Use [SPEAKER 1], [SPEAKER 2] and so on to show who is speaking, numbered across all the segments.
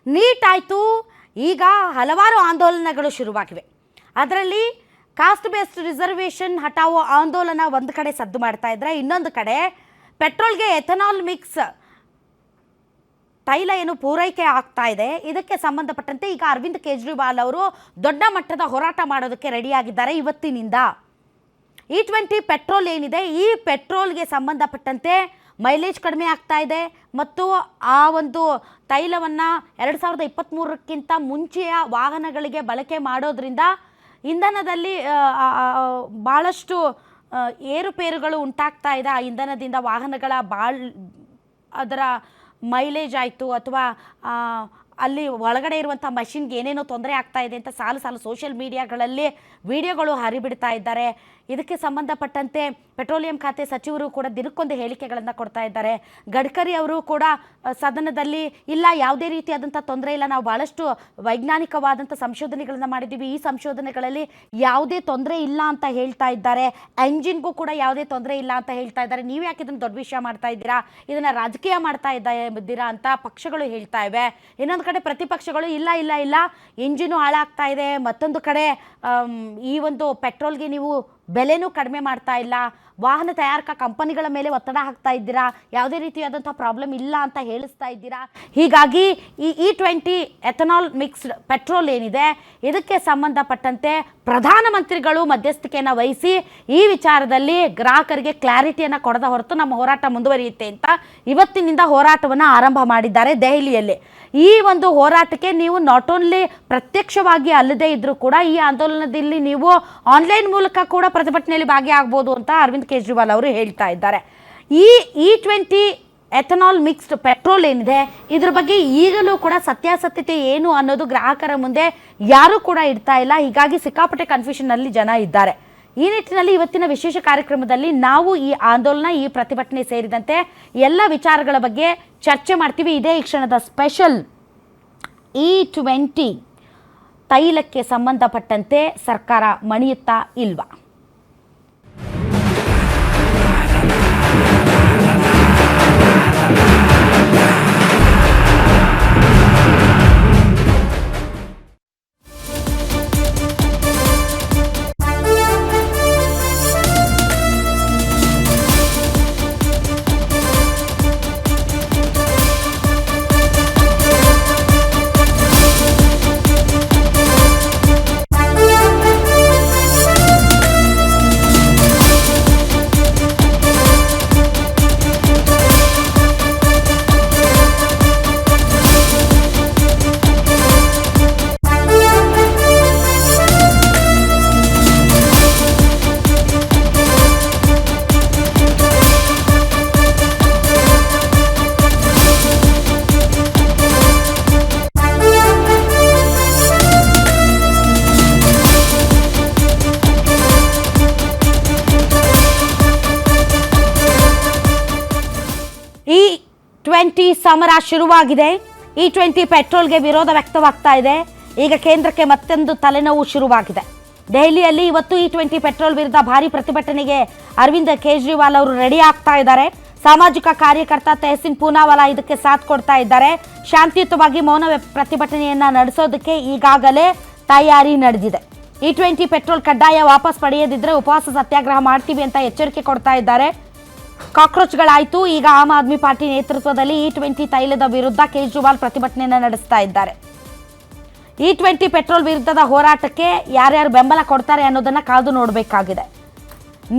[SPEAKER 1] Neat ಆಯಿತು, ಈಗ ಹಲವಾರು ಆಂದೋಲನಗಳು ಶುರುವಾಗಿವೆ. ಅದರಲ್ಲಿ ಕಾಸ್ಟ್ ಬೇಸ್ಡ್ ರಿಸರ್ವೇಷನ್ ಹಟಾವೋ ಆಂದೋಲನ ಒಂದು ಕಡೆ ಸದ್ದು ಮಾಡ್ತಾ ಇದ್ರೆ, ಇನ್ನೊಂದು ಕಡೆ ಪೆಟ್ರೋಲ್ಗೆ ಎಥನಾಲ್ ಮಿಕ್ಸ್ ತೈಲ ಏನು ಪೂರೈಕೆ ಆಗ್ತಾ ಇದೆ, ಇದಕ್ಕೆ ಸಂಬಂಧಪಟ್ಟಂತೆ ಈಗ ಅರವಿಂದ್ ಕೇಜ್ರಿವಾಲ್ ಅವರು ದೊಡ್ಡ ಮಟ್ಟದ ಹೋರಾಟ ಮಾಡೋದಕ್ಕೆ ರೆಡಿಯಾಗಿದ್ದಾರೆ. ಇವತ್ತಿನಿಂದ E20 ಪೆಟ್ರೋಲ್ ಏನಿದೆ, ಈ ಪೆಟ್ರೋಲ್ಗೆ ಸಂಬಂಧಪಟ್ಟಂತೆ ಮೈಲೇಜ್ ಕಡಿಮೆ ಆಗ್ತಾ ಇದೆ ಮತ್ತು ಆ ಒಂದು ತೈಲವನ್ನು 2023ಕ್ಕಿಂತ ಮುಂಚೆಯ ವಾಹನಗಳಿಗೆ ಬಳಕೆ ಮಾಡೋದ್ರಿಂದ ಇಂಧನದಲ್ಲಿ ಭಾಳಷ್ಟು ಏರುಪೇರುಗಳು ಉಂಟಾಗ್ತಾ ಇದೆ. ಆ ಇಂಧನದಿಂದ ವಾಹನಗಳ ಅದರ ಮೈಲೇಜ್ ಆಯಿತು ಅಥವಾ ಅಲ್ಲಿ ಒಳಗಡೆ ಇರುವಂಥ ಮಷಿನ್ಗೆ ಏನೇನೋ ತೊಂದರೆ ಆಗ್ತಾ ಇದೆ ಅಂತ ಸಾಲು ಸಾಲು ಸೋಷಿಯಲ್ ಮೀಡಿಯಾಗಳಲ್ಲಿ ವಿಡಿಯೋಗಳು ಹರಿಬಿಡ್ತಾ ಇದ್ದಾರೆ. ಇದಕ್ಕೆ ಸಂಬಂಧಪಟ್ಟಂತೆ ಪೆಟ್ರೋಲಿಯಂ ಖಾತೆ ಸಚಿವರು ಕೂಡ ದಿನಕ್ಕೊಂದು ಹೇಳಿಕೆಗಳನ್ನು ಕೊಡ್ತಾ ಇದ್ದಾರೆ. ಗಡ್ಕರಿ ಅವರು ಕೂಡ ಸದನದಲ್ಲಿ ಇಲ್ಲ, ಯಾವುದೇ ರೀತಿಯಾದಂಥ ತೊಂದರೆ ಇಲ್ಲ, ನಾವು ಭಾಳಷ್ಟು ವೈಜ್ಞಾನಿಕವಾದಂಥ ಸಂಶೋಧನೆಗಳನ್ನು ಮಾಡಿದ್ದೀವಿ, ಈ ಸಂಶೋಧನೆಗಳಲ್ಲಿ ಯಾವುದೇ ತೊಂದರೆ ಇಲ್ಲ ಅಂತ ಹೇಳ್ತಾ ಇದ್ದಾರೆ. ಎಂಜಿನ್ಗೂ ಕೂಡ ಯಾವುದೇ ತೊಂದರೆ ಇಲ್ಲ ಅಂತ ಹೇಳ್ತಾ ಇದ್ದಾರೆ. ನೀವು ಯಾಕೆ ಇದನ್ನು ದೊಡ್ಡ ವಿಷಯ ಮಾಡ್ತಾ ಇದ್ದೀರಾ, ಇದನ್ನು ರಾಜಕೀಯ ಮಾಡ್ತಾ ಇದ್ದೀರಾ ಅಂತ ಪಕ್ಷಗಳು ಹೇಳ್ತಾ ಇವೆ. ಇನ್ನೊಂದು ಕಡೆ ಪ್ರತಿಪಕ್ಷಗಳು ಇಲ್ಲ ಇಲ್ಲ ಇಲ್ಲ ಇಂಜಿನು ಹಾಳಾಗ್ತಾ ಇದೆ, ಮತ್ತೊಂದು ಕಡೆ ಈ ಒಂದು ಪೆಟ್ರೋಲ್ಗೆ ನೀವು ಬೆಲೆನೂ ಕಡಿಮೆ ಮಾಡ್ತಾ ಇಲ್ಲ, ವಾಹನ ತಯಾರಕ ಕಂಪನಿಗಳ ಮೇಲೆ ಒತ್ತಡ ಹಾಕ್ತಾ ಇದ್ದೀರಾ, ಯಾವುದೇ ರೀತಿಯಾದಂಥ ಪ್ರಾಬ್ಲಮ್ ಇಲ್ಲ ಅಂತ ಹೇಳಿಸ್ತಾ ಇದ್ದೀರಾ. ಹೀಗಾಗಿ ಈ E20 ಎಥನಾಲ್ ಮಿಕ್ಸ್ಡ್ ಪೆಟ್ರೋಲ್ ಏನಿದೆ, ಇದಕ್ಕೆ ಸಂಬಂಧಪಟ್ಟಂತೆ ಪ್ರಧಾನಮಂತ್ರಿಗಳು ಮಧ್ಯಸ್ಥಿಕೆಯನ್ನು ವಹಿಸಿ ಈ ವಿಚಾರದಲ್ಲಿ ಗ್ರಾಹಕರಿಗೆ ಕ್ಲಾರಿಟಿಯನ್ನು ಕೊಡದ ಹೊರತು ನಮ್ಮ ಹೋರಾಟ ಮುಂದುವರಿಯುತ್ತೆ ಅಂತ ಇವತ್ತಿನಿಂದ ಹೋರಾಟವನ್ನು ಆರಂಭ ಮಾಡಿದ್ದಾರೆ ದೆಹಲಿಯಲ್ಲಿ. ಈ ಒಂದು ಹೋರಾಟಕ್ಕೆ ನೀವು ನಾಟ್ ಓನ್ಲಿ ಪ್ರತ್ಯಕ್ಷವಾಗಿ ಅಲ್ಲದೇ ಇದ್ರೂ ಕೂಡ ಈ ಆಂದೋಲನದಲ್ಲಿ ನೀವು ಆನ್ಲೈನ್ ಮೂಲಕ ಕೂಡ ಪ್ರತಿಭಟನೆಯಲ್ಲಿ ಭಾಗಿಯಾಗಬಹುದು ಅಂತ ಅರವಿಂದ್ ಕೇಜ್ರಿವಾಲ್ ಅವರು ಹೇಳ್ತಾ ಇದ್ದಾರೆ. ಈ E20 ಎಥನಾಲ್ ಮಿಕ್ಸ್ಡ್ ಪೆಟ್ರೋಲ್ ಏನಿದೆ, ಇದ್ರ ಬಗ್ಗೆ ಈಗಲೂ ಕೂಡ ಸತ್ಯಾಸತ್ಯತೆ ಏನು ಅನ್ನೋದು ಗ್ರಾಹಕರ ಮುಂದೆ ಯಾರೂ ಕೂಡ ಇಡ್ತಾ ಇಲ್ಲ. ಹೀಗಾಗಿ ಸಿಕ್ಕಾಪಟ್ಟೆ ಕನ್ಫ್ಯೂಷನ್ನಲ್ಲಿ ಜನ ಇದ್ದಾರೆ. ಈ ನಿಟ್ಟಿನಲ್ಲಿ ಇವತ್ತಿನ ವಿಶೇಷ ಕಾರ್ಯಕ್ರಮದಲ್ಲಿ ನಾವು ಈ ಆಂದೋಲನ, ಈ ಪ್ರತಿಭಟನೆ ಸೇರಿದಂತೆ ಎಲ್ಲ ವಿಚಾರಗಳ ಬಗ್ಗೆ ಚರ್ಚೆ ಮಾಡ್ತೀವಿ. ಇದೇ ಈ ಕ್ಷಣದ ಸ್ಪೆಷಲ್ E20 ತೈಲಕ್ಕೆ ಸಂಬಂಧಪಟ್ಟಂತೆ ಸರ್ಕಾರ ಮಣಿಯುತ್ತಾ ಇಲ್ವಾ? E20 ಸಮರ ಶುರುವಾಗಿದೆ. E20 ಪೆಟ್ರೋಲ್ಗೆ ವಿರೋಧ ವ್ಯಕ್ತವಾಗ್ತಾ ಇದೆ. ಈಗ ಕೇಂದ್ರಕ್ಕೆ ಮತ್ತೊಂದು ತಲೆನೋವು ಶುರುವಾಗಿದೆ. ದೆಹಲಿಯಲ್ಲಿ ಇವತ್ತು E20 ಪೆಟ್ರೋಲ್ ವಿರುದ್ಧ ಭಾರಿ ಪ್ರತಿಭಟನೆಗೆ ಅರವಿಂದ್ ಕೇಜ್ರಿವಾಲ್ ಅವರು ರೆಡಿ ಆಗ್ತಾ ಇದ್ದಾರೆ. ಸಾಮಾಜಿಕ ಕಾರ್ಯಕರ್ತ ತೆಹಸಿನ್ ಪೂನಾವಾಲಾ ಇದಕ್ಕೆ ಸಾಥ್ ಕೊಡ್ತಾ ಇದ್ದಾರೆ. ಶಾಂತಿಯುತವಾಗಿ ಮೌನ ಪ್ರತಿಭಟನೆಯನ್ನ ನಡೆಸೋದಕ್ಕೆ ಈಗಾಗಲೇ ತಯಾರಿ ನಡೆದಿದೆ. E20 ಪೆಟ್ರೋಲ್ ಕಡ್ಡಾಯ ವಾಪಸ್ ಪಡೆಯದಿದ್ರೆ ಉಪವಾಸ ಸತ್ಯಾಗ್ರಹ ಮಾಡ್ತೀವಿ ಅಂತ ಎಚ್ಚರಿಕೆ ಕೊಡ್ತಾ ಇದ್ದಾರೆ. ಕಾಕ್ರೋಚ್ಗಳಾಯಿತು. ಈಗ ಆಮ್ ಆದ್ಮಿ ಪಾರ್ಟಿ ನೇತೃತ್ವದಲ್ಲಿ E20 ತೈಲದ ವಿರುದ್ಧ ಕೇಜ್ರಿವಾಲ್ ಪ್ರತಿಭಟನೆಯನ್ನು ನಡೆಸ್ತಾ ಇದ್ದಾರೆ. E20 ಪೆಟ್ರೋಲ್ ವಿರುದ್ಧದ ಹೋರಾಟಕ್ಕೆ ಯಾರ್ಯಾರು ಬೆಂಬಲ ಕೊಡ್ತಾರೆ ಅನ್ನೋದನ್ನ ಕಾದು ನೋಡಬೇಕಾಗಿದೆ.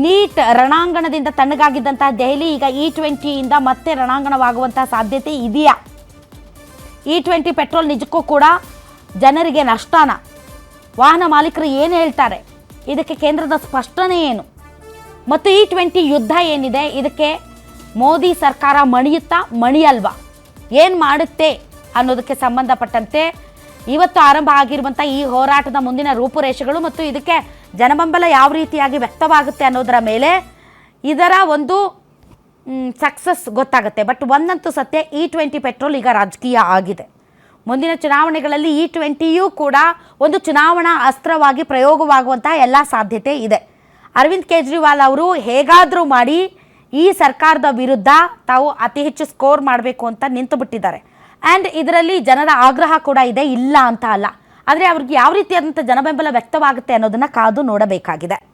[SPEAKER 1] ನೀಟ್ ರಣಾಂಗಣದಿಂದ ತಣ್ಣಗಾಗಿದ್ದಂತಹ ದೆಹಲಿ ಈಗ E20ಯಿಂದ ಮತ್ತೆ ರಣಾಂಗಣವಾಗುವಂತಹ ಸಾಧ್ಯತೆ ಇದೆಯಾ? E20 ಪೆಟ್ರೋಲ್ ನಿಜಕ್ಕೂ ಕೂಡ ಜನರಿಗೆ ನಷ್ಟನ? ವಾಹನ ಮಾಲೀಕರು ಏನು ಹೇಳ್ತಾರೆ? ಇದಕ್ಕೆ ಕೇಂದ್ರದ ಸ್ಪಷ್ಟನೆ ಏನು? ಮತ್ತು E20 ಯುದ್ಧ ಏನಿದೆ, ಇದಕ್ಕೆ ಮೋದಿ ಸರ್ಕಾರ ಮಣಿಯುತ್ತಾ ಮಣಿಯಲ್ವಾ, ಏನು ಮಾಡುತ್ತೆ ಅನ್ನೋದಕ್ಕೆ ಸಂಬಂಧಪಟ್ಟಂತೆ ಇವತ್ತು ಆರಂಭ ಆಗಿರುವಂಥ ಈ ಹೋರಾಟದ ಮುಂದಿನ ರೂಪುರೇಷೆಗಳು ಮತ್ತು ಇದಕ್ಕೆ ಜನಬೆಂಬಲ ಯಾವ ರೀತಿಯಾಗಿ ವ್ಯಕ್ತವಾಗುತ್ತೆ ಅನ್ನೋದರ ಮೇಲೆ ಇದರ ಒಂದು ಸಕ್ಸಸ್ ಗೊತ್ತಾಗುತ್ತೆ. ಬಟ್ ಒಂದಂತೂ ಸತ್ಯ, E20 ಪೆಟ್ರೋಲ್ ಈಗ ರಾಜಕೀಯ ಆಗಿದೆ. ಮುಂದಿನ ಚುನಾವಣೆಗಳಲ್ಲಿ E20ಯೂ ಕೂಡ ಒಂದು ಚುನಾವಣಾ ಅಸ್ತ್ರವಾಗಿ ಪ್ರಯೋಗವಾಗುವಂತಹ ಎಲ್ಲ ಸಾಧ್ಯತೆ ಇದೆ. ಅರವಿಂದ್ ಕೇಜ್ರಿವಾಲ್ ಅವರು ಹೇಗಾದರೂ ಮಾಡಿ ಈ ಸರ್ಕಾರದ ವಿರುದ್ಧ ತಾವು ಅತಿ ಹೆಚ್ಚು ಸ್ಕೋರ್ ಮಾಡಬೇಕು ಅಂತ ನಿಂತು ಬಿಟ್ಟಿದ್ದಾರೆ. ಆ್ಯಂಡ್ ಇದರಲ್ಲಿ ಜನರ ಆಗ್ರಹ ಕೂಡ ಇದೆ, ಇಲ್ಲ ಅಂತ ಅಲ್ಲ. ಆದರೆ ಅವ್ರಿಗೆ ಯಾವ ರೀತಿಯಾದಂಥ ಜನಬೆಂಬಲ ವ್ಯಕ್ತವಾಗುತ್ತೆ ಅನ್ನೋದನ್ನು ಕಾದು ನೋಡಬೇಕಾಗಿದೆ.